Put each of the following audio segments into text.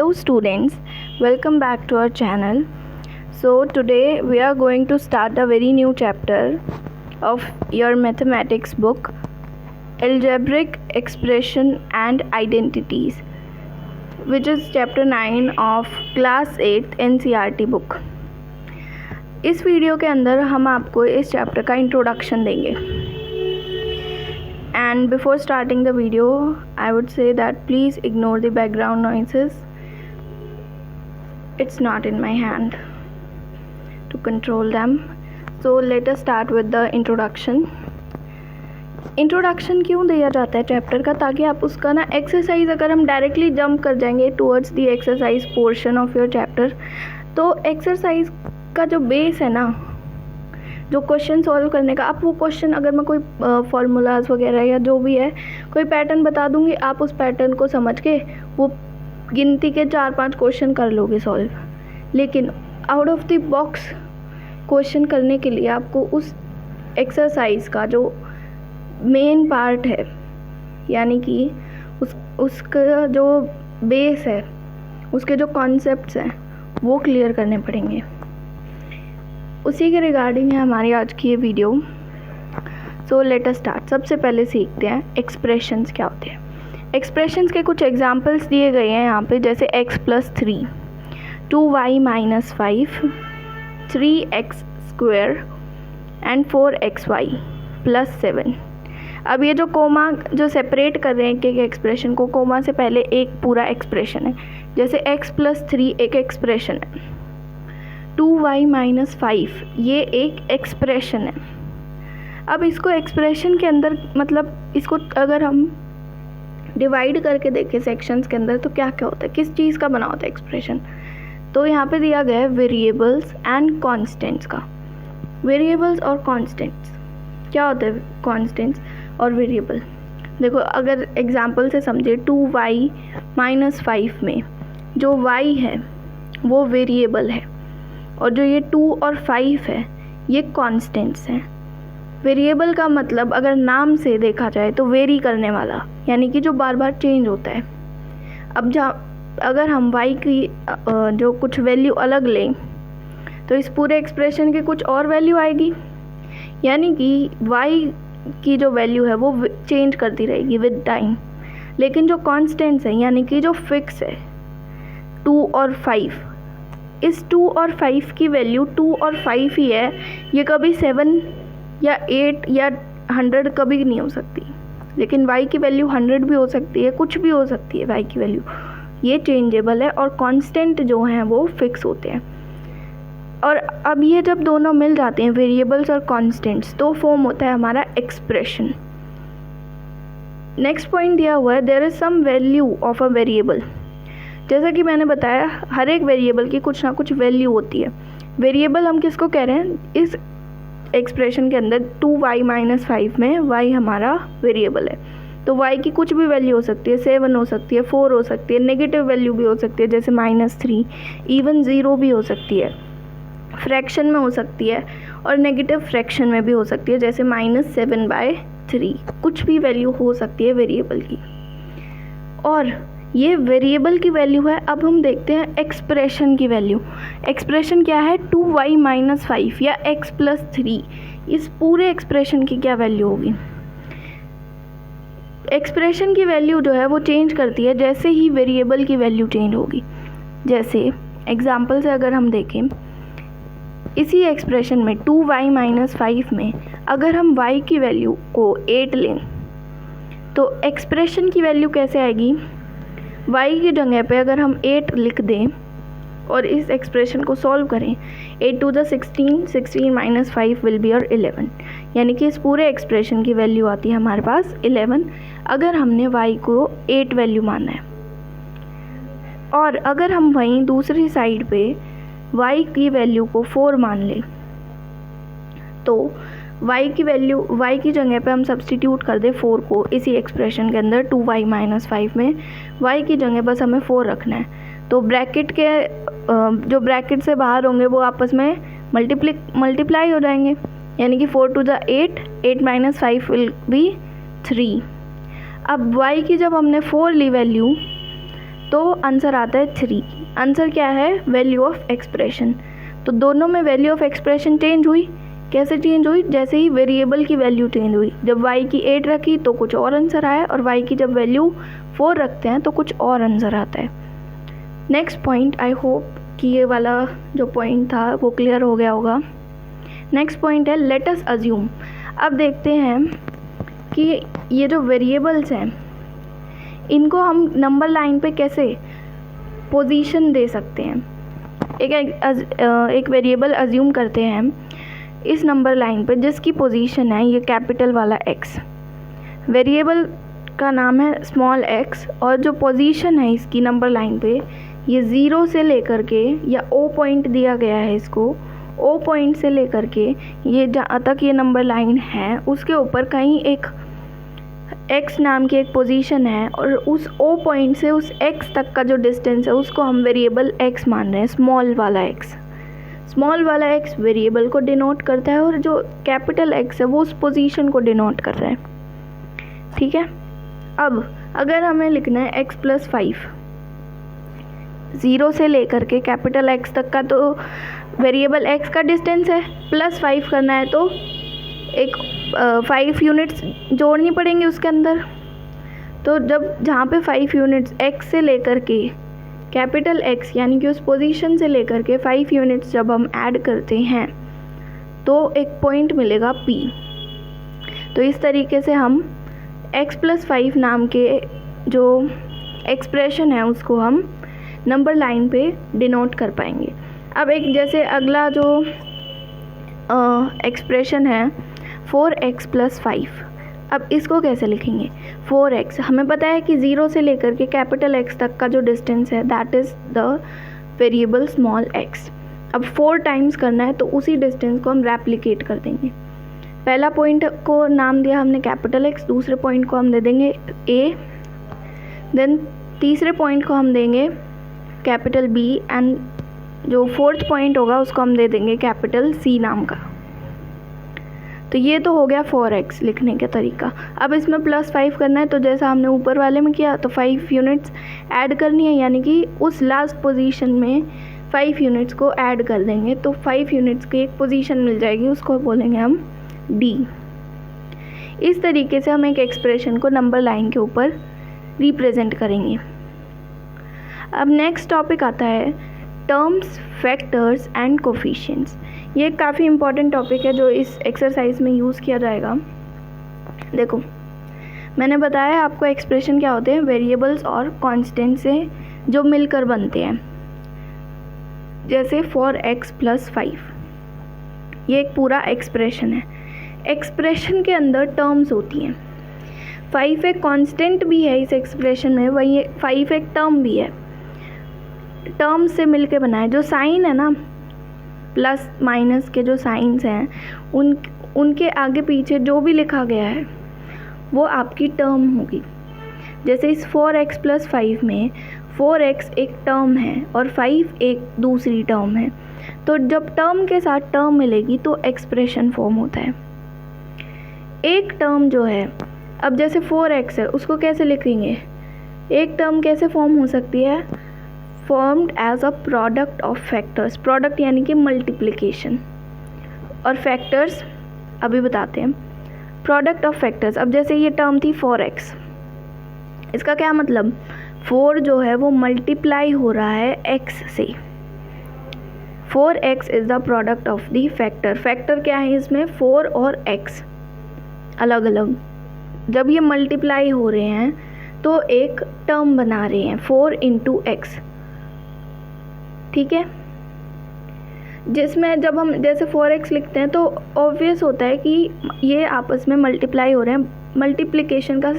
Hello students, welcome back to our channel. So today we are going to start a very new chapter of your mathematics book, Algebraic Expression and Identities, which is chapter 9 of class 8 NCERT book. इस video के अंदर हम आपको इस chapter का introduction देंगे. And before starting the video, I would say that please ignore the background noises. It's not in my hand to control them. So let us start with the introduction. Introduction क्यों दिया जाता है chapter का? ताकि आप उसका ना exercise, अगर हम डायरेक्टली जंप कर जाएंगे towards the exercise portion of your chapter, तो एक्सरसाइज का जो बेस है ना, जो क्वेश्चन सॉल्व करने का, आप वो क्वेश्चन, अगर मैं कोई फार्मूलाज वगैरह या जो भी है कोई पैटर्न बता दूंगी, आप उस पैटर्न को समझ के वो गिनती के 4-5 क्वेश्चन कर लोगे सॉल्व. लेकिन out of the box question करने के लिए आपको उस एक्सरसाइज का जो मेन पार्ट है, यानी कि उसका जो बेस है, उसके जो कॉन्सेप्ट्स हैं वो क्लियर करने पड़ेंगे. उसी के रिगार्डिंग है हमारी आज की ये video. So let us start. सबसे पहले सीखते हैं एक्सप्रेशंस क्या होते हैं. एक्सप्रेशंस के कुछ एग्जांपल्स दिए गए हैं यहाँ पे, जैसे x+3, 2y - 5, 3x² and 4xy + 7. अब ये जो कोमा जो सेपरेट कर रहे हैं एक एक्सप्रेशन को, कोमा से पहले एक पूरा एक्सप्रेशन है. जैसे x+3 एक एक्सप्रेशन है, 2y - 5 ये एक एक्सप्रेशन है. अब इसको एक्सप्रेशन के अंदर, मतलब इसको अगर हम डिवाइड करके देखें सेक्शंस के अंदर, तो क्या क्या होता है, किस चीज़ का बना होता है एक्सप्रेशन. तो यहाँ पे दिया गया है वेरिएबल्स एंड कांस्टेंट्स का. वेरिएबल्स और कांस्टेंट्स क्या होता है? कांस्टेंट्स और वेरिएबल देखो, अगर एग्जांपल से समझे, 2y - 5 में जो y है वो वेरिएबल है, और जो ये 2 और 5 है ये कांस्टेंट्स हैं. वेरिएबल का मतलब अगर नाम से देखा जाए तो वेरी करने वाला, यानी कि जो बार बार चेंज होता है. अब अगर हम y की जो कुछ वैल्यू अलग लें तो इस पूरे एक्सप्रेशन की कुछ और वैल्यू आएगी, यानी कि y की जो वैल्यू है वो चेंज करती रहेगी विद टाइम. लेकिन जो कांस्टेंट्स हैं, यानी कि जो फिक्स है 2 और 5, इस 2 और 5 की वैल्यू 2 और 5 ही है. ये कभी 7 या 8 या 100 कभी नहीं हो सकती. लेकिन y की वैल्यू 100 भी हो सकती है, कुछ भी हो सकती है y की वैल्यू. ये चेंजेबल है, और कांस्टेंट जो हैं वो फिक्स होते हैं. और अब ये जब दोनों मिल जाते हैं, वेरिएबल्स और कांस्टेंट्स, तो फॉर्म होता है हमारा एक्सप्रेशन. नेक्स्ट पॉइंट दिया हुआ है, there is some value of a variable. जैसा कि मैंने बताया, हर एक वेरिएबल की कुछ ना कुछ वैल्यू होती है. वेरिएबल हम किसको कह रहे हैं? इस एक्सप्रेशन के अंदर 2y - 5 में y हमारा वेरिएबल है, तो y की कुछ भी वैल्यू हो सकती है. 7 हो सकती है, 4 हो सकती है, नेगेटिव वैल्यू भी हो सकती है जैसे -3, इवन 0 भी हो सकती है, फ्रैक्शन में हो सकती है, और नेगेटिव फ्रैक्शन में भी हो सकती है जैसे -7/3. कुछ भी वैल्यू हो सकती है वेरिएबल की, और ये वेरिएबल की वैल्यू है. अब हम देखते हैं एक्सप्रेशन की वैल्यू. एक्सप्रेशन क्या है? 2y - 5 या x+3. इस पूरे एक्सप्रेशन की क्या वैल्यू होगी? एक्सप्रेशन की वैल्यू जो है वो चेंज करती है जैसे ही वेरिएबल की वैल्यू चेंज होगी. जैसे एग्जांपल से अगर हम देखें, इसी एक्सप्रेशन में 2y - 5 में अगर हम y की वैल्यू को 8 लें, तो एक्सप्रेशन की वैल्यू कैसे आएगी? y की जगह पे अगर हम 8 लिख दें और इस एक्सप्रेशन को सॉल्व करें, 8 × 16, 16 - 5 विल बी और 11, यानी कि इस पूरे एक्सप्रेशन की वैल्यू आती है हमारे पास 11, अगर हमने y को 8 वैल्यू माना है. और अगर हम वहीं दूसरी साइड पे y की वैल्यू को 4 मान लें, तो y की जगह पे हम सब्सटीट्यूट कर दें 4 को इसी एक्सप्रेशन के अंदर 2y - 5 में. y की जगह बस हमें 4 रखना है, तो ब्रैकेट के जो ब्रैकेट से बाहर होंगे वो आपस में मल्टीप्लाई हो जाएंगे, यानी कि 4 × 8, 8 - 5 विल बी 3. अब y की जब हमने 4 ली वैल्यू, तो आंसर आता है 3। आंसर क्या है? Value of expression. तो दोनों में वैल्यू ऑफ एक्सप्रेशन चेंज हुई। कैसे चेंज हुई? जैसे ही वेरिएबल की वैल्यू चेंज हुई। जब y की 8 रखी तो कुछ और आंसर आया, और y की जब वैल्यू 4 रखते हैं तो कुछ और आंसर आता है। नेक्स्ट पॉइंट, आई होप कि ये वाला जो पॉइंट था वो क्लियर हो गया होगा। नेक्स्ट पॉइंट है लेट अस अज्यूम। अब देखते हैं कि ये जो वेरिएबल्स हैं इनको हम नंबर लाइन पे कैसे पोजीशन दे सकते हैं। एक वेरिएबल अज्यूम करते हैं हम इस नंबर लाइन पे जिसकी पोजीशन है ये कैपिटल वाला x। वेरिएबल का नाम है स्मॉल x, और जो पोजीशन है इसकी नंबर लाइन पे ये 0 से लेकर के, या O पॉइंट दिया गया है इसको, O पॉइंट से लेकर के ये जहाँ तक ये नंबर लाइन है उसके ऊपर कहीं एक x नाम की एक पोजीशन है, और उस O पॉइंट से उस x तक का जो डिस्टेंस है उसको हम वेरिएबल x मान रहे हैं, स्मॉल वाला x। स्मॉल वाला x वेरिएबल को डिनोट करता है और जो कैपिटल X है वो उस पोजीशन को डिनोट कर रहा है। ठीक है। अब अगर हमें लिखना है x + 5, 0 से लेकर के कैपिटल X तक का तो वेरिएबल x का डिस्टेंस है, +5 करना है तो एक 5 यूनिट्स जोड़नी पड़ेंगे उसके अंदर। तो जब जहाँ पे 5 यूनिट्स x से लेकर के कैपिटल X यानी कि उस पोजीशन से लेकर के 5 यूनिट्स जब हम ऐड करते हैं तो एक पॉइंट मिलेगा P। तो इस तरीके से हम x + 5 नाम के जो एक्सप्रेशन है उसको हम नंबर लाइन पे डिनोट कर पाएंगे। अब एक जैसे अगला जो एक्सप्रेशन है 4x + 5, अब इसको कैसे लिखेंगे? 4x हमें पता है कि 0 से लेकर के कैपिटल X तक का जो डिस्टेंस है that is the variable small x। अब 4 टाइम्स करना है तो उसी डिस्टेंस को हम रेप्लिकेट कर देंगे। पहला पॉइंट को नाम दिया हमने कैपिटल X, दूसरे पॉइंट को हम दे देंगे A, देन तीसरे पॉइंट को हम देंगे कैपिटल B, एंड जो फोर्थ पॉइंट होगा उसको हम दे देंगे कैपिटल C नाम का। तो ये तो हो गया 4x लिखने का तरीका। अब इसमें +5 करना है तो जैसा हमने ऊपर वाले में किया तो 5 यूनिट्स ऐड करनी है, यानी कि उस लास्ट पोजीशन में 5 यूनिट्स को ऐड कर देंगे तो 5 यूनिट्स की एक पोजीशन मिल जाएगी, उसको बोलेंगे हम D। इस तरीके से हम एक एक्सप्रेशन को नंबर लाइन के ऊपर रिप्रेजेंट करेंगे। अब नेक्स्ट टॉपिक आता है टर्म्स, फैक्टर्स एंड कोफिशिएंट्स। ये काफ़ी इम्पॉर्टेंट टॉपिक है जो इस एक्सरसाइज में यूज़ किया जाएगा। देखो मैंने बताया आपको एक्सप्रेशन क्या होते हैं, वेरिएबल्स और कांस्टेंट से जो मिलकर बनते हैं। जैसे 4x + 5 ये एक पूरा एक्सप्रेशन है। एक्सप्रेशन के अंदर टर्म्स होती हैं। 5 एक कांस्टेंट भी है इस एक्सप्रेशन में, वही 5 एक टर्म भी है। टर्म से मिलके बना है। जो साइन है ना, प्लस माइनस के जो साइंस हैं उनके आगे पीछे जो भी लिखा गया है वो आपकी टर्म होगी। जैसे इस 4x + 5 में 4x एक टर्म है और 5 एक दूसरी टर्म है। तो जब टर्म के साथ टर्म मिलेगी तो एक्सप्रेशन फॉर्म होता है। एक टर्म जो है, अब जैसे 4x है उसको कैसे लिखेंगे? एक टर्म कैसे फॉर्म हो सकती है? Formed as a product of factors. Product यानी कि मल्टीप्लिकेशन, और फैक्टर्स अभी बताते हैं। प्रोडक्ट ऑफ फैक्टर्स, अब जैसे ये टर्म थी 4x, इसका क्या मतलब? 4 जो है वो मल्टीप्लाई हो रहा है x से। 4x is the product of the factor. Factor क्या है इसमें? 4 और x अलग अलग। जब ये मल्टीप्लाई हो रहे हैं तो एक टर्म बना रहे हैं 4 × x। ठीक है, जिसमें जब हम जैसे 4x लिखते हैं तो ऑब्वियस होता है कि ये आपस में मल्टीप्लाई हो रहे हैं। मल्टीप्लिकेशन का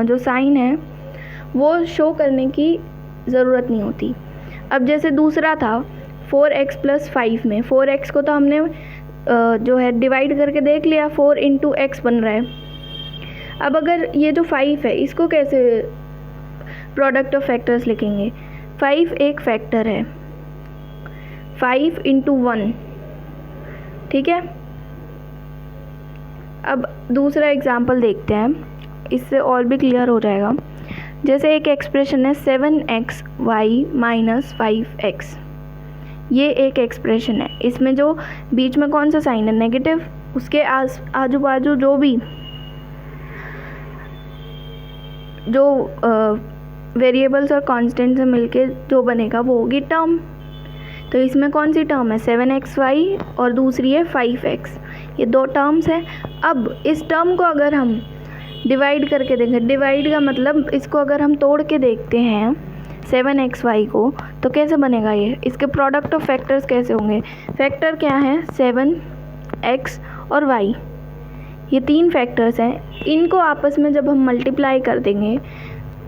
जो साइन है वो शो करने की ज़रूरत नहीं होती। अब जैसे दूसरा था 4x + 5 में 4x को तो हमने जो है डिवाइड करके देख लिया, 4 × x बन रहा है। अब अगर ये जो 5 है इसको कैसे प्रोडक्ट ऑफ फैक्टर्स लिखेंगे? 5 एक फैक्टर है, 5 × 1। ठीक है, अब दूसरा एग्जाम्पल देखते हैं, इससे और भी क्लियर हो जाएगा। जैसे एक एक्सप्रेशन है 7xy माइनस 5x, ये एक एक्सप्रेशन है। इसमें जो बीच में कौन सा साइन है, नेगेटिव, उसके आजू बाजू जो वेरिएबल्स और कांस्टेंट से मिलके जो बनेगा वो होगी टर्म। तो इसमें कौन सी टर्म है, 7xy और दूसरी है 5x, ये दो टर्म्स हैं। अब इस टर्म को अगर हम डिवाइड करके देखें, डिवाइड का मतलब इसको अगर हम तोड़ के देखते हैं 7xy को, तो कैसे बनेगा ये, इसके प्रोडक्ट ऑफ फैक्टर्स कैसे होंगे। फैक्टर क्या है, 7x और y, ये तीन फैक्टर्स हैं। इनको आपस में जब हम मल्टीप्लाई कर देंगे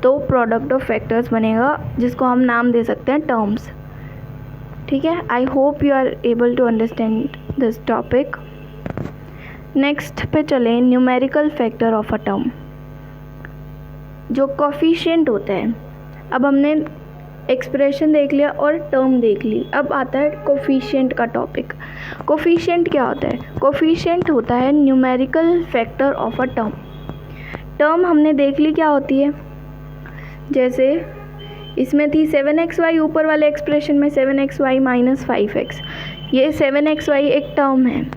तो प्रोडक्ट ऑफ फैक्टर्स बनेगा, जिसको हम नाम दे सकते हैं टर्म्स। ठीक है, I hope you are able to understand this topic. Next पे चलें, numerical factor of a term, जो कोफिशिएंट होता है। अब हमने एक्सप्रेशन देख लिया और टर्म देख ली, अब आता है कोफिशिएंट का टॉपिक। कोफिशिएंट क्या होता है, कोफिशिएंट होता है numerical factor of a term. Term हमने देख ली क्या होती है, जैसे इसमें थी 7xy, ऊपर वाले एक्सप्रेशन में 7xy माइनस 5x, ये 7xy एक टर्म है।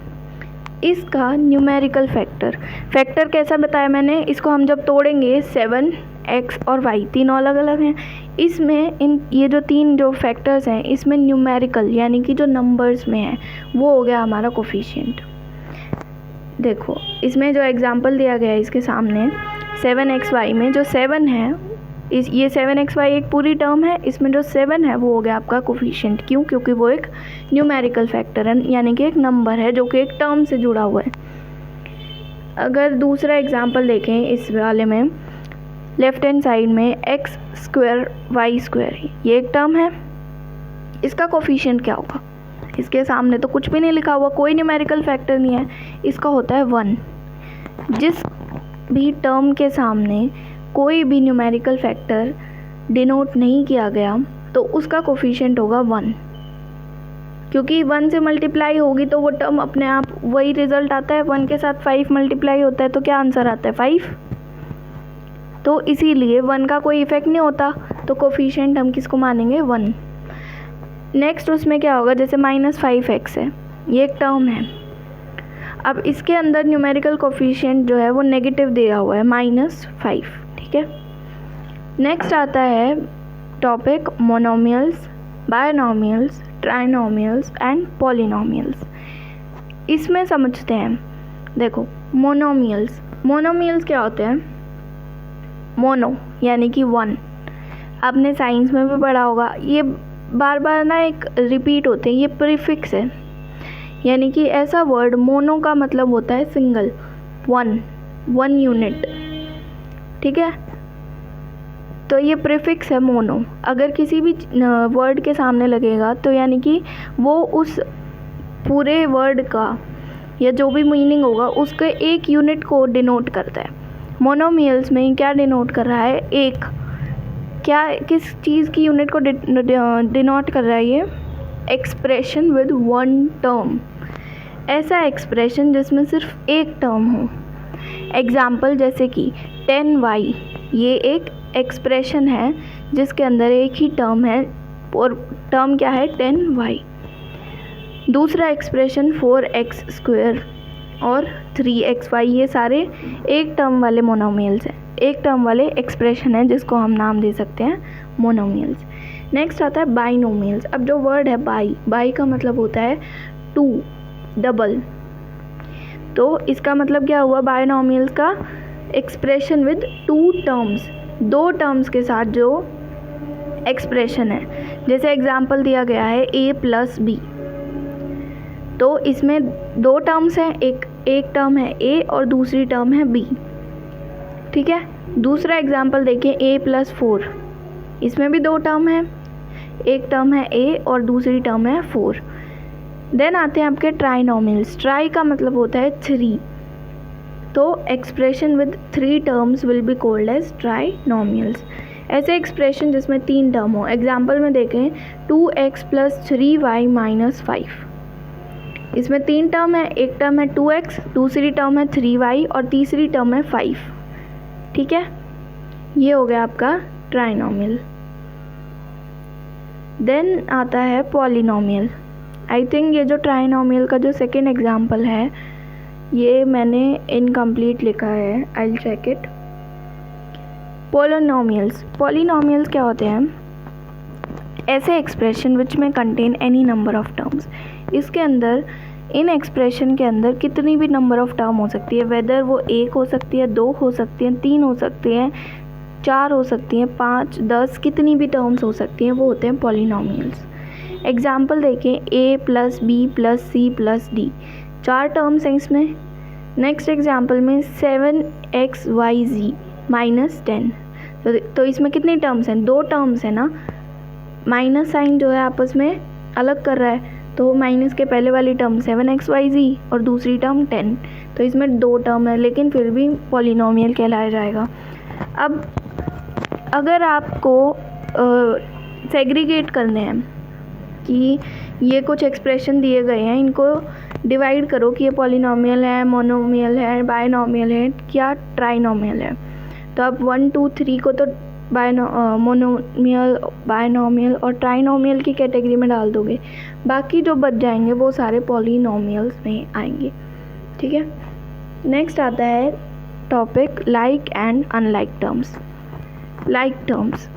इसका न्यूमेरिकल फैक्टर कैसा बताया मैंने, इसको हम जब तोड़ेंगे 7x और y तीनों अलग अलग हैं, इसमें ये जो तीन जो फैक्टर्स हैं इसमें न्यूमेरिकल यानी कि जो नंबर्स में है वो हो गया हमारा कोफिशिएंट। देखो इसमें जो एग्जांपल दिया गया है इसके सामने 7xy में जो 7 है, ये 7xy एक पूरी टर्म है, इसमें जो 7 है वो हो गया आपका कोफिशिएंट। क्यों, क्योंकि वो एक न्यूमेरिकल फैक्टर है, यानी कि एक नंबर है जो कि एक टर्म से जुड़ा हुआ है। अगर दूसरा एग्जांपल देखें इस वाले में, लेफ्ट हैंड साइड में x स्क्वायर y स्क्वायर, ये एक टर्म है, इसका कोफिशिएंट क्या होगा, इसके सामने तो कुछ भी नहीं लिखा हुआ, कोई न्यूमेरिकल फैक्टर नहीं है, इसका होता है 1। जिस भी टर्म के सामने कोई भी न्यूमेरिकल फैक्टर डिनोट नहीं किया गया तो उसका कोफिशिएंट होगा 1, क्योंकि 1 से मल्टीप्लाई होगी तो वो टर्म अपने आप वही रिजल्ट आता है। 1 के साथ 5 मल्टीप्लाई होता है तो क्या आंसर आता है, 5। तो इसीलिए 1 का कोई इफेक्ट नहीं होता, तो कोफिशिएंट हम किसको मानेंगे, 1। नेक्स्ट उसमें क्या होगा, जैसे माइनस 5x है, ये एक टर्म है। अब इसके अंदर न्यूमेरिकल कोफिशिएंट जो है वो नेगेटिव दिया हुआ है, -5। ठीक है, नेक्स्ट आता है topic monomials, binomials, trinomials and polynomials. इसमें समझते हैं, देखो मोनोमियल्स क्या होते हैं, मोनो यानी कि 1, आपने साइंस में भी पढ़ा होगा, ये बार बार ना एक रिपीट होते हैं, ये प्रीफिक्स है, यानी कि ऐसा वर्ड, मोनो का मतलब होता है सिंगल, 1 यूनिट। ठीक है, तो ये प्रीफिक्स है मोनो, अगर किसी भी वर्ड के सामने लगेगा तो यानी कि वो उस पूरे वर्ड का या जो भी मीनिंग होगा उसके एक यूनिट को डिनोट करता है। मोनोमियल्स में क्या डिनोट कर रहा है, एक, क्या किस चीज़ की यूनिट को डिनोट कर रहा है, ये एक्सप्रेशन विद 1 टर्म, ऐसा एक्सप्रेशन जिसमें सिर्फ एक टर्म हो। एग्जाम्पल जैसे कि 10y, ये एक एक्सप्रेशन है जिसके अंदर एक ही टर्म है और टर्म क्या है, 10y। दूसरा एक्सप्रेशन 4x स्क्वायर और 3xy, ये सारे एक टर्म वाले मोनोमियल्स हैं, एक टर्म वाले एक्सप्रेशन है जिसको हम नाम दे सकते हैं मोनोमियल्स। नेक्स्ट आता है बाइनोमियल्स। अब जो वर्ड है बाई का मतलब होता है 2, डबल, तो इसका मतलब क्या हुआ, बाइनोमियल्स का एक्सप्रेशन विद 2 टर्म्स, 2 टर्म्स के साथ जो एक्सप्रेशन है। जैसे एग्जांपल दिया गया है a + b, तो इसमें 2 टर्म्स हैं, एक टर्म है a और दूसरी टर्म है b। ठीक है, दूसरा एग्जांपल देखिए a + 4, इसमें भी 2 टर्म हैं, एक टर्म है a और दूसरी टर्म है 4। देन आते हैं आपके ट्राइनोमियल्स। ट्राई का मतलब होता है 3, तो expression with 3 terms will be called as trinomials. ऐसे एक्सप्रेशन जिसमें 3 टर्म हो, एग्जाम्पल में देखें 2x + 3y - 5, इसमें 3 टर्म है, एक टर्म है 2x, दूसरी टर्म है 3y और तीसरी टर्म है 5। ठीक है, ये हो गया आपका ट्राइनोमियल। देन आता है पॉलिनोमियल। आई थिंक ये जो ट्राइनोमियल का जो सेकेंड एग्जाम्पल है ये मैंने इनकम्प्लीट लिखा है, I will check it. Polynomials क्या होते हैं? ऐसे एक्सप्रेशन विच में contain any number of terms. इसके अंदर, इन एक्सप्रेशन के अंदर कितनी भी नंबर ऑफ टर्म हो सकती है, वेदर वो 1 हो सकती है, 2 हो सकती हैं, 3 हो सकती हैं, 4 हो सकती हैं, 5, 10, कितनी भी टर्म्स हो सकती हैं, वो होते हैं पॉलिनोमियल्स। एग्जाम्पल देखें, a + b + c + d, 4 terms हैं इसमें। नेक्स्ट एग्जाम्पल में 7xyz - 10, तो इसमें कितनी टर्म्स हैं? 2 टर्म्स है ना। माइनस साइन जो है आपस में अलग कर रहा है, तो माइनस के पहले वाली टर्म 7xyz और दूसरी टर्म 10, तो इसमें 2 टर्म है, लेकिन फिर भी पॉलिनोमियल कहलाया जाएगा। अब अगर आपको सेग्रीगेट करने हैं कि ये कुछ एक्सप्रेशन दिए गए हैं, इनको डिवाइड करो कि ये पॉलिनोमियल है, मोनोमियल है, बायनोमियल है, क्या ट्राइनोमियल है, तो आप 1, 2, 3 को तो मोनोमियल, बायनोमियल और ट्राइनोमियल की कैटेगरी में डाल दोगे, बाकी जो बच जाएंगे वो सारे पॉलिनोमियल्स में आएंगे। ठीक है। नेक्स्ट आता है topic like and unlike terms. Like terms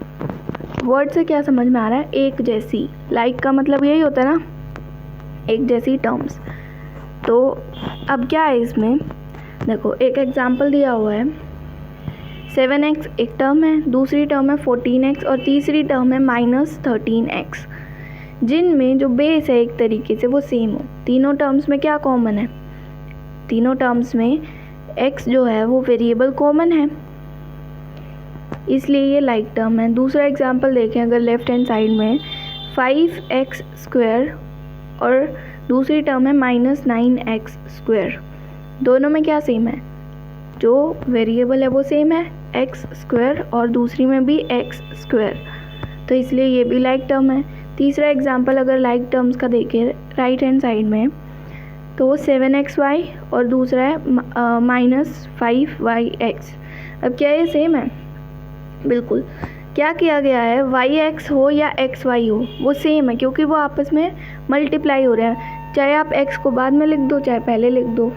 word से क्या समझ में आ रहा है? एक जैसी। लाइक का मतलब यही होता है ना, एक जैसी टर्म्स। तो अब क्या है इसमें, देखो एक एग्जांपल दिया हुआ है, 7x एक टर्म है, दूसरी टर्म है 14x और तीसरी टर्म है -13x, जिनमें जो बेस है एक तरीके से वो सेम हो। तीनों टर्म्स में क्या कॉमन है? तीनों टर्म्स में x जो है वो वेरिएबल कॉमन है, इसलिए ये लाइक टर्म है। दूसरा एग्जांपल देखें, अगर लेफ्ट हैंड साइड में 5x² और दूसरी टर्म है -9x², दोनों में क्या सेम है? जो वेरिएबल है वो सेम है, x² और दूसरी में भी x², तो इसलिए ये भी लाइक टर्म है। तीसरा एग्जांपल अगर लाइक टर्म्स का देखें राइट हैंड साइड में, तो वो 7xy और दूसरा है -5yx। अब क्या ये सेम है? बिल्कुल। क्या किया गया है, yx हो या xy हो वो सेम है, क्योंकि वो आपस में मल्टीप्लाई हो रहे हैं, चाहे आप x को बाद में लिख दो चाहे पहले लिख दो,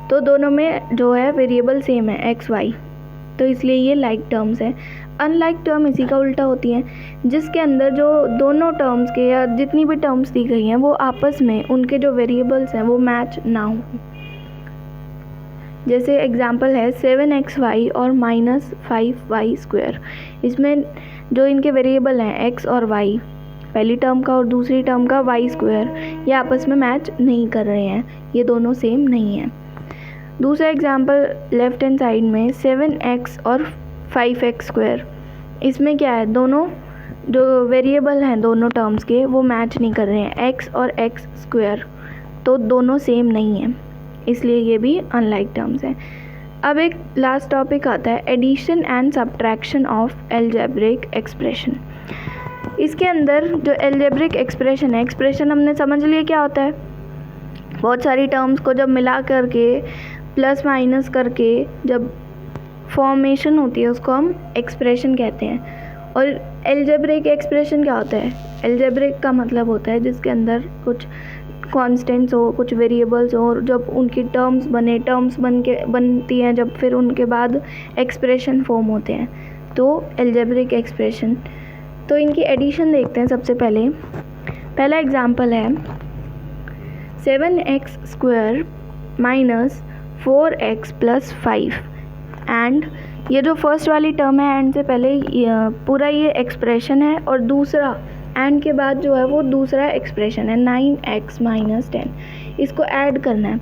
तो दोनों में जो है वेरिएबल सेम है xy, तो इसलिए ये लाइक टर्म्स है। अनलाइक टर्म इसी का उल्टा होती हैं, जिसके अंदर जो दोनों टर्म्स के या जितनी भी टर्म्स दी गई हैं वो आपस में उनके जो वेरिएबल्स हैं वो मैच ना हो। जैसे एग्जांपल है 7xy और -5y², इसमें जो इनके वेरिएबल हैं x और y, पहली टर्म का और दूसरी टर्म का y², ये आपस में मैच नहीं कर रहे हैं, ये दोनों सेम नहीं हैं। दूसरा एग्जांपल लेफ्ट हैंड साइड में 7x और 5x², इसमें क्या है, दोनों जो वेरिएबल हैं दोनों टर्म्स के वो मैच नहीं कर रहे हैं, x और x², तो दोनों सेम नहीं हैं, इसलिए ये भी अनलाइक टर्म्स हैं। अब एक लास्ट टॉपिक आता है addition and subtraction of algebraic expression. इसके अंदर जो एल्जेब्रिक एक्सप्रेशन है, एक्सप्रेशन हमने समझ लिया क्या होता है, बहुत सारी टर्म्स को जब मिला करके प्लस माइनस करके जब फॉर्मेशन होती है उसको हम एक्सप्रेशन कहते हैं। और एल्जेब्रिक एक्सप्रेशन क्या होता है? एल्जेब्रिक का मतलब होता है जिसके अंदर कुछ कॉन्स्टेंट्स हो, कुछ वेरिएबल्स हो, और जब उनकी टर्म्स बनती हैं, जब फिर उनके बाद एक्सप्रेशन फॉर्म होते हैं, तो एल्जेब्रिक एक्सप्रेशन। तो इनकी एडिशन देखते हैं। सबसे पहला एग्जांपल है 7x² -4x + 5, एंड ये जो फर्स्ट वाली टर्म है एंड से पहले पूरा ये एक्सप्रेशन है, और दूसरा एंड के बाद जो है वो दूसरा एक्सप्रेशन है 9x - 10, इसको ऐड करना है।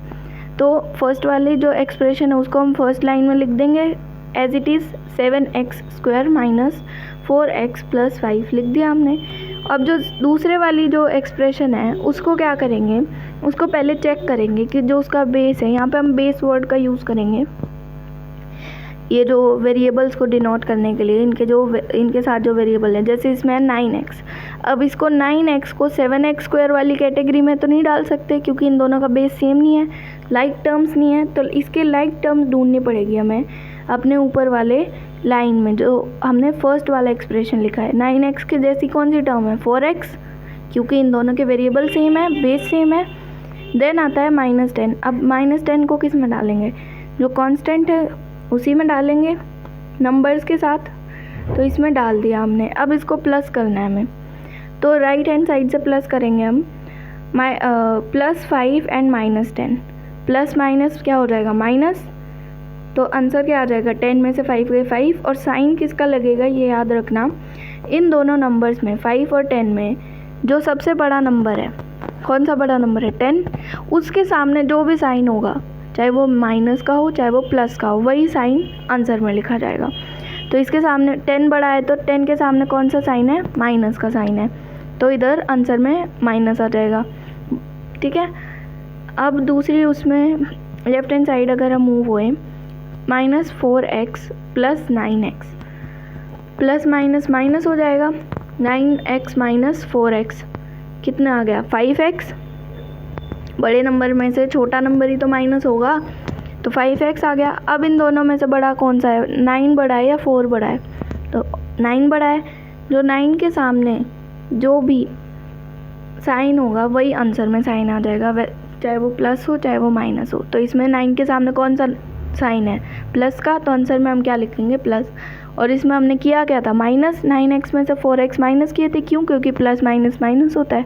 तो फर्स्ट वाली जो एक्सप्रेशन है उसको हम फर्स्ट लाइन में लिख देंगे as it is 7x² -4x + 5 लिख दिया हमने। अब जो दूसरे वाली जो एक्सप्रेशन है उसको क्या करेंगे, उसको पहले चेक करेंगे कि जो उसका बेस है, यहाँ पे हम बेस वर्ड का यूज़ करेंगे ये जो वेरिएबल्स को डिनोट करने के लिए, इनके साथ जो वेरिएबल है, जैसे इसमें है 9x। अब इसको 9x को 7x² वाली कैटेगरी में तो नहीं डाल सकते क्योंकि इन दोनों का बेस सेम नहीं है, लाइक टर्म्स नहीं है, तो इसके लाइक टर्म्स ढूंढनी पड़ेगी हमें अपने ऊपर वाले लाइन में जो हमने फर्स्ट वाला एक्सप्रेशन लिखा है 9x के जैसी कौन सी टर्म है 4x, क्योंकि इन दोनों के वेरिएबल सेम है, बेस सेम है। देन आता है -10। अब -10 को किस में डालेंगे, जो कांस्टेंट है उसी में डालेंगे नंबर्स के साथ, तो इसमें डाल दिया हमने। अब इसको प्लस करना है हमें, तो राइट हैंड साइड से प्लस करेंगे हम +5 एंड -10। प्लस माइनस क्या हो जाएगा माइनस, तो आंसर क्या आ जाएगा 10 में से 5 गए 5, और साइन किसका लगेगा ये याद रखना, इन दोनों नंबर्स में 5 और 10 में जो सबसे बड़ा नंबर है, कौन सा बड़ा नंबर है 10, उसके सामने जो भी साइन होगा, चाहे वो माइनस का हो चाहे वो प्लस का हो, वही साइन आंसर में लिखा जाएगा। तो इसके सामने 10 बड़ा है तो 10 के सामने कौन सा साइन है, माइनस का साइन है, तो इधर आंसर में माइनस आ जाएगा। ठीक है, अब दूसरी उसमें लेफ्ट हैंड साइड अगर हम मूव हुए -4x + 9x, plus minus minus हो जाएगा, 9x - 4x कितना आ गया 5x, बड़े नंबर में से छोटा नंबर ही तो माइनस होगा, तो 5x आ गया। अब इन दोनों में से बड़ा कौन सा है, 9 बड़ा है या 4 बड़ा है, तो 9 बड़ा है, जो 9 के सामने जो भी साइन होगा वही आंसर में साइन आ जाएगा, चाहे वो प्लस हो चाहे वो माइनस हो। तो इसमें 9 के सामने कौन सा साइन है प्लस का, तो आंसर में हम क्या लिखेंगे प्लस, और इसमें हमने किया क्या था माइनस, 9x में से 4x माइनस किए थे, क्यों, क्योंकि प्लस माइनस माइनस होता है।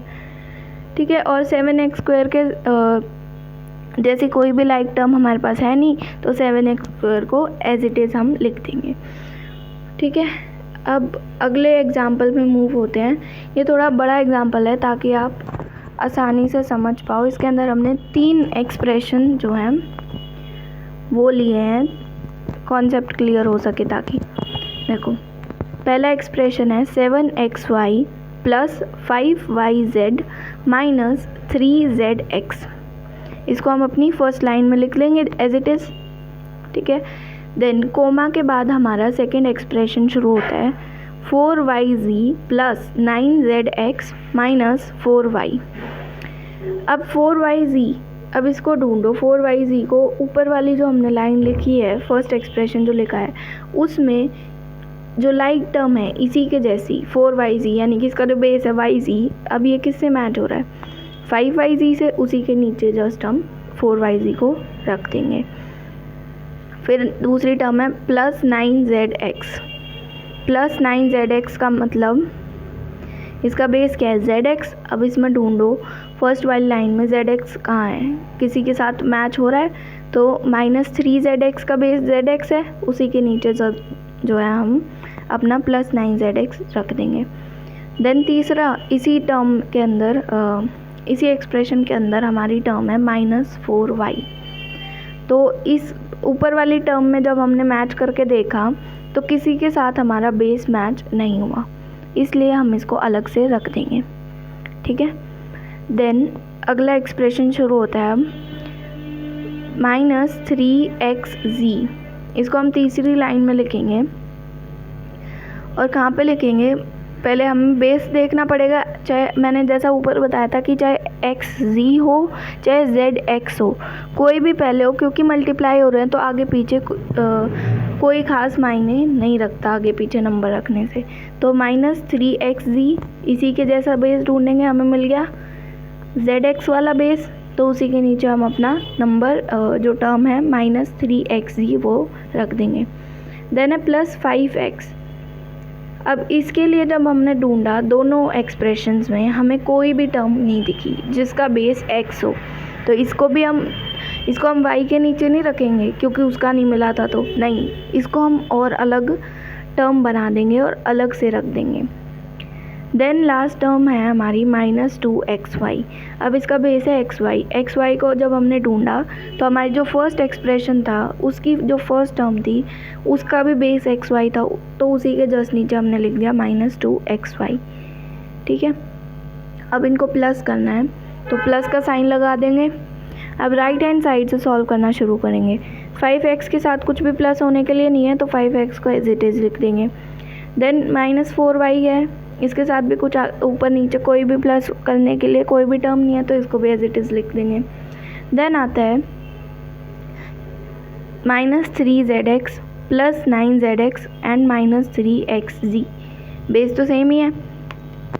ठीक है, और 7x² के जैसी कोई भी लाइक टर्म हमारे पास है नहीं, तो 7x² को एज इट इज़ हम लिख देंगे। ठीक है, अब अगले एग्जाम्पल में मूव होते हैं। ये थोड़ा बड़ा एग्जाम्पल है ताकि आप आसानी से समझ पाओ। इसके अंदर हमने 3 एक्सप्रेशन जो हैं वो लिए हैं, कॉन्सेप्ट क्लियर हो सके ताकि। देखो, पहला एक्सप्रेशन है 7xy + 5yz - 3zx। इसको हम अपनी फर्स्ट लाइन में लिख लेंगे एज इट इज़। ठीक है, देन कोमा के बाद हमारा सेकेंड एक्सप्रेशन शुरू होता है 4yz + 9zx - 4y। अब 4yz, अब इसको ढूंढो, 4yz को ऊपर वाली जो हमने लाइन लिखी है, फर्स्ट एक्सप्रेशन जो लिखा है उसमें जो लाइक टर्म है इसी के जैसी 4yz, यानी कि इसका जो बेस है yz, अब ये किससे मैच हो रहा है 5yz से, उसी के नीचे जस्ट हम 4yz को रख देंगे। फिर दूसरी टर्म है +9zx। +9zx का मतलब इसका बेस क्या है zx। अब इसमें ढूंढो फर्स्ट वाली लाइन में zx कहाँ है, किसी के साथ मैच हो रहा है, तो -3zx का बेस zx है, उसी के नीचे जो है हम अपना +9zx रख देंगे। देन तीसरा, इसी टर्म के अंदर इसी एक्सप्रेशन के अंदर हमारी टर्म है -4y। तो इस ऊपर वाली टर्म में जब हमने मैच करके देखा तो किसी के साथ हमारा बेस मैच नहीं हुआ, इसलिए हम इसको अलग से रख देंगे। ठीक है, देन अगला एक्सप्रेशन शुरू होता है -3xz। इसको हम तीसरी लाइन में लिखेंगे, और कहाँ पे लिखेंगे, पहले हमें बेस देखना पड़ेगा, चाहे मैंने जैसा ऊपर बताया था कि चाहे xz हो चाहे zx हो, कोई भी पहले हो, क्योंकि मल्टीप्लाई हो रहे हैं तो आगे पीछे कोई ख़ास मायने नहीं रखता आगे पीछे नंबर रखने से। तो -3xz, इसी के जैसा बेस ढूंढेंगे, हमें मिल गया zx वाला बेस, तो उसी के नीचे हम अपना नंबर जो टर्म है -3xz वो रख देंगे। देन है +5x। अब इसके लिए जब हमने ढूंढा दोनों एक्सप्रेशंस में हमें कोई भी टर्म नहीं दिखी जिसका बेस x हो, तो इसको हम y के नीचे नहीं रखेंगे क्योंकि उसका नहीं मिला था, तो नहीं, इसको हम और अलग टर्म बना देंगे और अलग से रख देंगे। देन लास्ट टर्म है हमारी -2xy। अब इसका बेस है xy को जब हमने ढूंढा तो हमारी जो फर्स्ट एक्सप्रेशन था उसकी जो फर्स्ट टर्म थी उसका भी बेस xy था, तो उसी के जस्ट नीचे हमने लिख दिया -2xy। ठीक है, अब इनको प्लस करना है तो प्लस का साइन लगा देंगे। अब राइट हैंड साइड से सॉल्व करना शुरू करेंगे। 5x के साथ कुछ भी प्लस होने के लिए नहीं है, तो 5x को एज इट इज़ लिख देंगे। देन -4y है, इसके साथ भी कुछ ऊपर नीचे कोई भी प्लस करने के लिए कोई भी टर्म नहीं है, तो इसको भी एज इट इज़ लिख देंगे। देन आता है -3zx plus 9zx and minus 3xz। Base तो सेम ही है,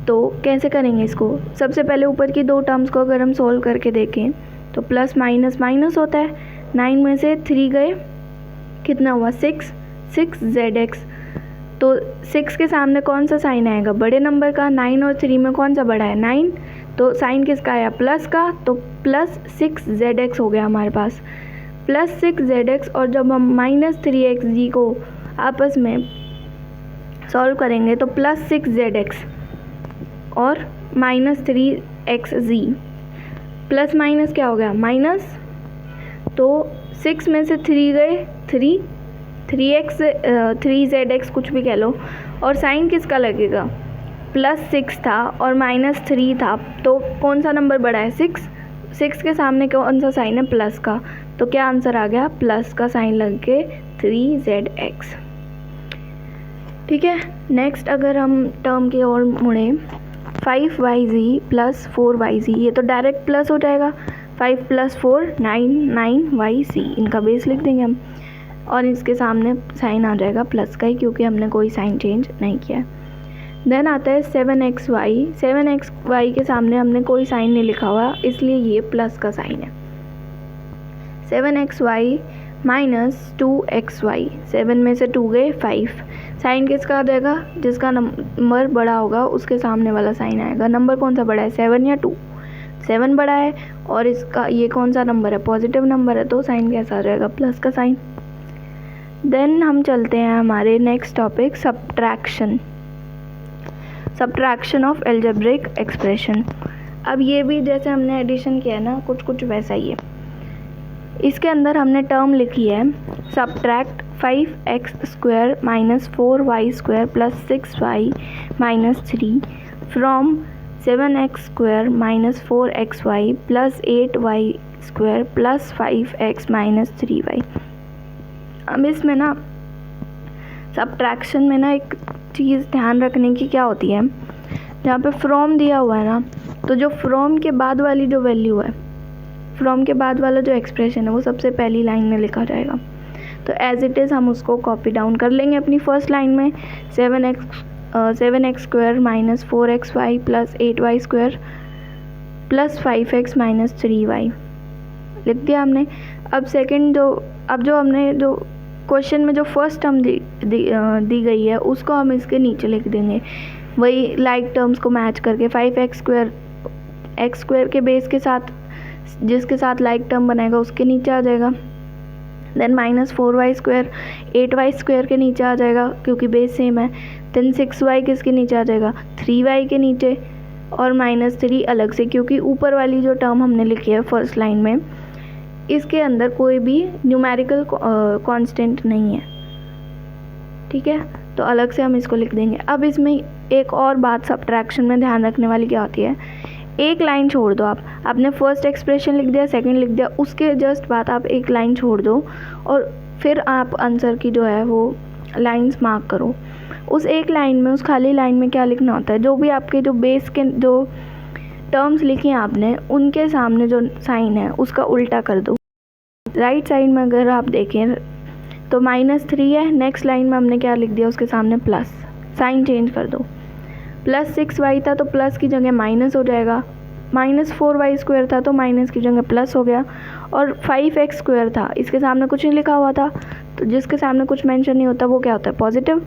तो कैसे करेंगे इसको? सबसे पहले ऊपर की दो टर्म्स को अगर हम सॉल्व करके देखें तो प्लस माइनस माइनस होता है, 9 में से 3 गए, कितना हुआ 6zx। तो 6 के सामने कौन सा साइन आएगा? बड़े नंबर का। 9 और 3 में कौन सा बड़ा है? 9। तो साइन किसका आया? प्लस का। तो प्लस 6zx हो गया हमारे पास, प्लस 6zx। और जब हम माइनस 3xz को आपस में सॉल्व करेंगे तो प्लस 6zx और माइनस 3xz, प्लस माइनस क्या हो गया? माइनस। तो 6 में से 3 गए, 3zx कुछ भी कह लो। और साइन किसका लगेगा? प्लस 6 था और माइनस 3 था, तो कौन सा नंबर बड़ा है? 6 के सामने कौन सा साइन है? प्लस का। तो क्या आंसर आ गया? प्लस का साइन लग के 3zx। ठीक है, नेक्स्ट अगर हम टर्म की ओर मुड़े, 5yz प्लस 4yz, ये तो डायरेक्ट प्लस हो जाएगा। 5 प्लस 4 9yc, इनका बेस लिख देंगे हम, और इसके सामने साइन आ जाएगा प्लस का ही, क्योंकि हमने कोई साइन चेंज नहीं किया है। देन आता है 7xy। 7xy के सामने हमने कोई साइन नहीं लिखा हुआ, इसलिए ये प्लस का साइन है। 7xy माइनस 2xy, 7 में से 2 गए, 5। साइन किसका आ जाएगा? जिसका नंबर बड़ा होगा उसके सामने वाला साइन आएगा। नंबर कौन सा बड़ा है? 7 या 2? 7 बड़ा है, और इसका ये कौन सा नंबर है? पॉजिटिव नंबर है, तो साइन कैसा आ जाएगा? प्लस का साइन। देन हम चलते हैं हमारे next topic, subtraction. Subtraction of algebraic expression. अब ये भी जैसे हमने एडिशन किया है ना, कुछ कुछ वैसा ही है। इसके अंदर हमने टर्म लिखी है subtract 5x² minus 4y² plus 6y minus 3 from 7x² minus 4xy plus 8y² plus 5x minus 3y। अब इसमें ना सब्ट्रैक्शन में ना एक चीज़ ध्यान रखने की क्या होती है, जहाँ पे फ्रॉम दिया हुआ है ना, तो जो फ्रॉम के बाद वाली जो वैल्यू है, फ्रॉम के बाद वाला जो एक्सप्रेशन है, वो सबसे पहली लाइन में लिखा जाएगा। तो एज इट इज़ हम उसको कॉपी डाउन कर लेंगे अपनी फर्स्ट लाइन में। 7x² minus 4xy plus 8y² plus 5x minus 3y लिख दिया हमने। अब सेकंड जो हमने जो क्वेश्चन में जो फर्स्ट टर्म दी गई है, उसको हम इसके नीचे लिख देंगे, वही लाइक टर्म्स को मैच करके। 5x² के बेस के साथ जिसके साथ लाइक टर्म बनाएगा उसके नीचे आ जाएगा। देन माइनस 4y² 8y² के नीचे आ जाएगा, क्योंकि बेस सेम है। देन 6y किसके नीचे आ जाएगा? 3y के नीचे, और माइनस 3 अलग से, क्योंकि ऊपर वाली जो टर्म हमने लिखी है फर्स्ट लाइन में, इसके अंदर कोई भी न्यूमेरिकल कांस्टेंट नहीं है। ठीक है, तो अलग से हम इसको लिख देंगे। अब इसमें एक और बात सब्ट्रैक्शन में ध्यान रखने वाली क्या होती है, एक लाइन छोड़ दो। आपने फर्स्ट एक्सप्रेशन लिख दिया, सेकंड लिख दिया, उसके जस्ट बाद आप एक लाइन छोड़ दो, और फिर आप आंसर की जो है वो लाइंस मार्क करो। उस एक लाइन में, उस खाली लाइन में क्या लिखना होता है, जो भी आपके जो बेस के जो टर्म्स लिखे हैं आपने, उनके सामने जो साइन है उसका उल्टा कर दो। राइट साइड में अगर आप देखें तो -3 है, नेक्स्ट लाइन में हमने क्या लिख दिया, उसके सामने प्लस, साइन चेंज कर दो। प्लस 6y था तो प्लस की जगह माइनस हो जाएगा, माइनस 4y² था तो माइनस की जगह प्लस हो गया, और 5x² था, इसके सामने कुछ नहीं लिखा हुआ था, तो जिसके सामने कुछ मेंशन नहीं होता वो क्या होता है? पॉजिटिव।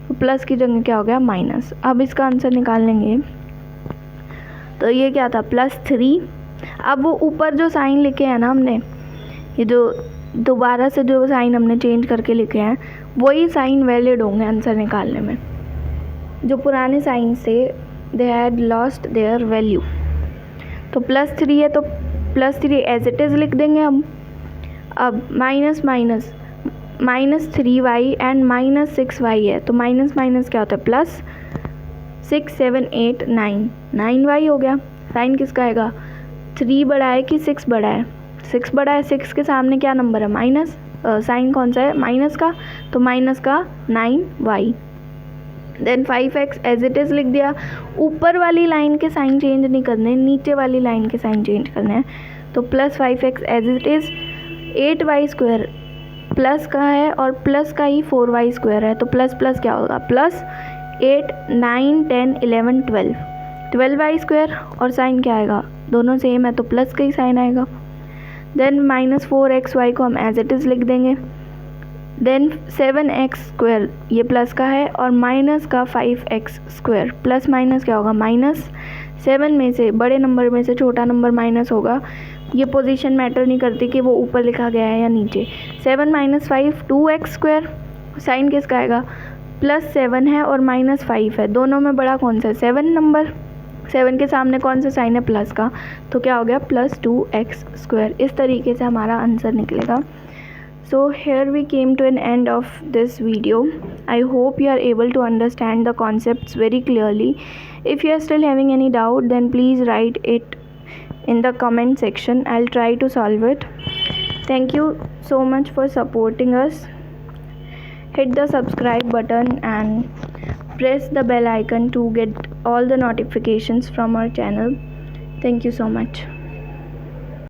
तो प्लस की जगह क्या हो गया? माइनस। अब इसका आंसर निकाल लेंगे, तो ये क्या था? +3। अब वो ऊपर जो साइन लिखे हैं ना हमने, ये जो दोबारा से जो साइन हमने चेंज करके लिखे हैं, वही साइन वैलिड होंगे आंसर निकालने में। जो पुराने साइन से they had lost their value. तो +3 है तो +3 एज इट इज़ लिख देंगे हम। अब minus minus -3y and -6y है, तो माइनस माइनस क्या होता है? प्लस। 6 7 8 9y हो गया। साइन किसका आएगा? 3 बड़ा है कि 6 बड़ा है? 6 बड़ा है। 6 के सामने क्या नंबर है? माइनस। साइन कौन सा है? माइनस का, तो माइनस का 9y। Then 5x as it is लिख दिया। ऊपर वाली लाइन के साइन चेंज नहीं करने, नीचे वाली लाइन के साइन चेंज करने हैं। तो +5x as it is. 8y² plus का है और प्लस का ही 4y² है, तो प्लस प्लस क्या होगा, प्लस 8 9 10 11 12y² और साइन क्या आएगा, दोनों सेम है तो प्लस का ही साइन आएगा। देन -4xy को हम एज इट इज़ लिख देंगे। देन 7x² ये प्लस का है और माइनस का 5x², प्लस माइनस क्या होगा, माइनस। 7 में से, बड़े नंबर में से छोटा नंबर माइनस होगा, ये पोजीशन मैटर नहीं करती कि वो ऊपर लिखा गया है या नीचे। 7 - 5 2x², साइन किसका आएगा, +7 है और -5 है, दोनों में बड़ा कौन सा है, 7 नंबर। 7 के सामने कौन सा साइन है, प्लस का, तो क्या हो गया +2x²। इस तरीके से हमारा आंसर निकलेगा। So here we came to an end of this video. I hope you are able to understand the concepts very clearly. If you are still having any doubt, then please write it in the comment section. I'll try to solve it. Thank you so much for supporting us. Hit the subscribe button and press the bell icon to get all the notifications from our channel. Thank you so much.